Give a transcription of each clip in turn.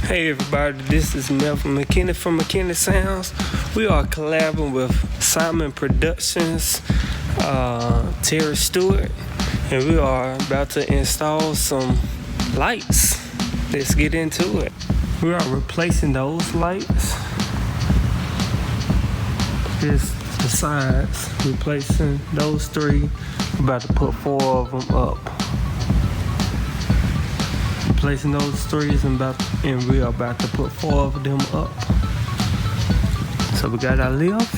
Hey everybody, this is Melvin McKinney from McKinney Sounds. We are collabing with Simon Productions, Terry Stewart, and we are about to install some lights. Let's get into it. We are replacing those lights. Just the sides, replacing those three. We're about to put 4 of them up. Replacing those threes and we are about to put 4 of them up. So we got our lift,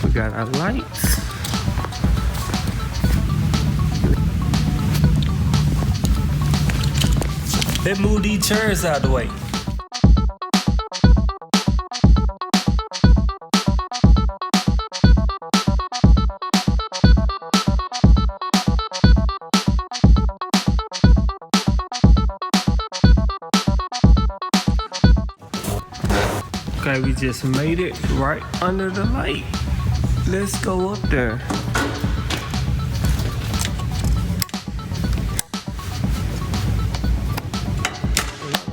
we got our lights, let's move these chairs out of the way. Okay, we just made it right under the light. Let's go up there.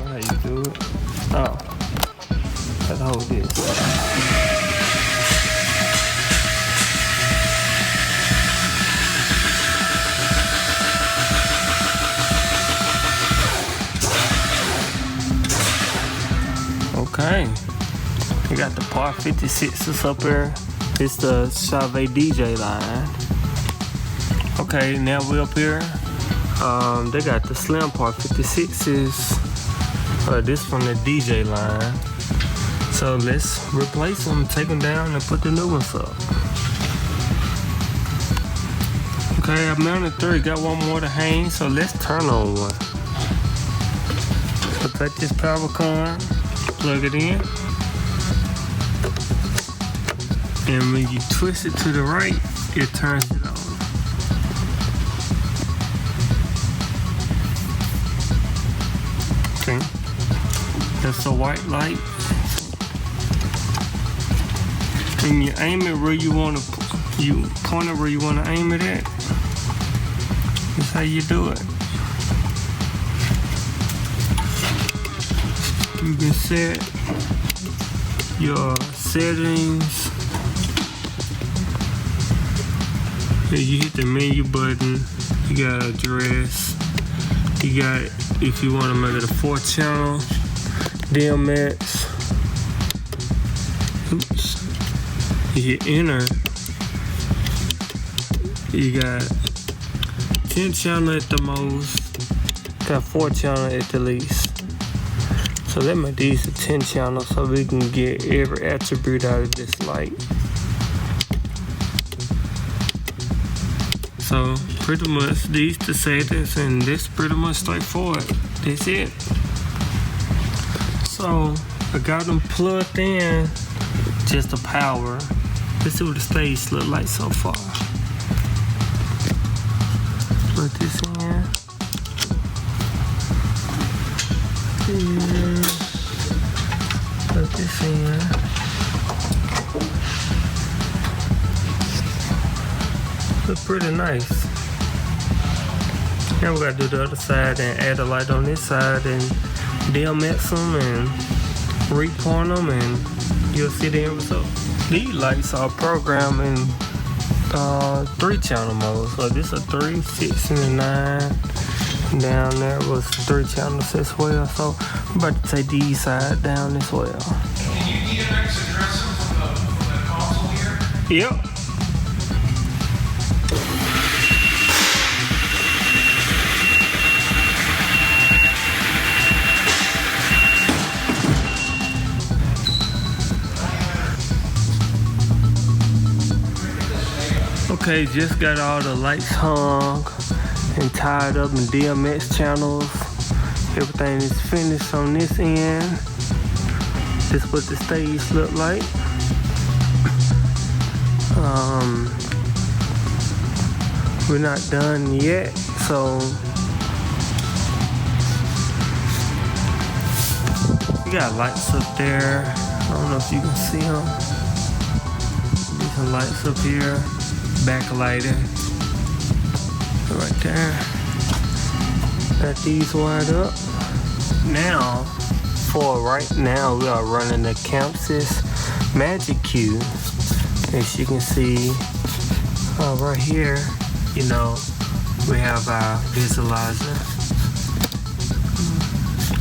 How you do it? Oh, let's hold this. Okay. We got the Par 56s up here. It's the Chauvet DJ line. Okay, now we're up here. They got the slim Par 56s. This from the DJ line. So let's replace them, take them down, and put the new ones up. Okay, I mounted 3. Got one more to hang, so let's turn on one. So take this power cord, plug it in. And when you twist it to the right, it turns it on. Okay, that's a white light. And you aim it where you want to, you point it where you want to aim it at. That's how you do it. You can set your settings. You hit the menu button, you got address, you got, if you want to make it a 4-channel, DMX, oops, you hit enter, you got 10 channel at the most, got 4 channel at the least. So let me make these a 10 channel so we can get every attribute out of this light. So pretty much these the settings, and this pretty much straightforward. That's it. So I got them plugged in, just the power. Let's see what the stage look like so far. Plug this in. Plug this in. Look pretty nice. Now we gotta do the other side and add a light on this side and DMX them and repoint them, and you'll see the end result. These lights are programmed in 3-channel mode. So this is a 3, 6, and a 9. Down there was 3 channels as well. So I'm about to take these side down as well. Can you DMX address them from the console here? Yep. Okay, just got all the lights hung and tied up in DMX channels. Everything is finished on this end. This is what the stage look like. We're not done yet, so we got lights up there. I don't know if you can see them. These are lights up here. Backlighting right there. got these wired up. Now, for right now, we are running the Campsys Magic Cube. As you can see right here, you know, we have our visualizer.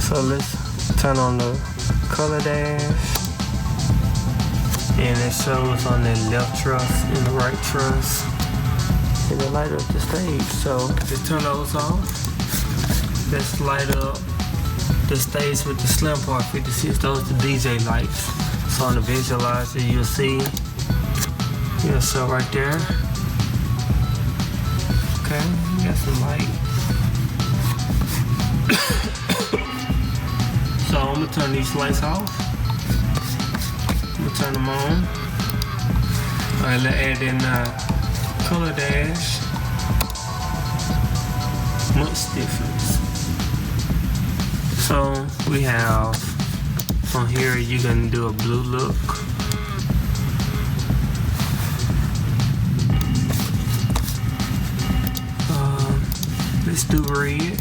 So let's turn on the color dash, and it shows on the left truss and the right truss, and it light up the stage. So let's turn those off. Let's light up the stage with the Slim Par 56. Those are the DJ lights. So on the visualizer, you'll see, so right there. Okay, got some light. So I'm gonna turn these lights off. I'm gonna turn them on. Alright, let's add in color dash. Much difference. So we have on here, you can do a blue look. Let's do red.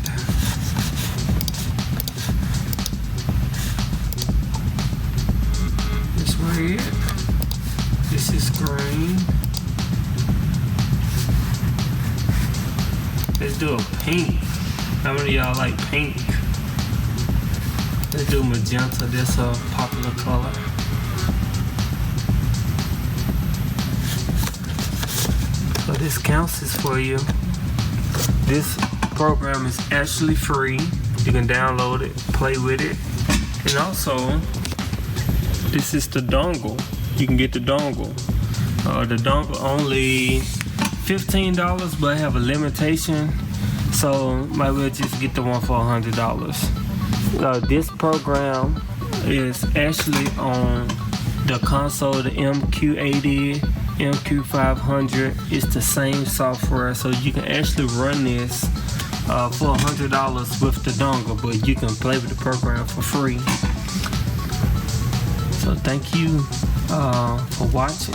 This red. This is green. Let's do a pink. How many of y'all like pink? Let's do magenta. That's a popular color. So this counts as for you. This program is actually free. You can download it, play with it, and also this is the dongle. You can get the dongle. The dongle only $15, but have a limitation, so might well just get the one for $100. This program is actually on the console, the MQ80, MQ500. It's the same software, so you can actually run this for $100 with the dongle, but you can play with the program for free. So thank you for watching.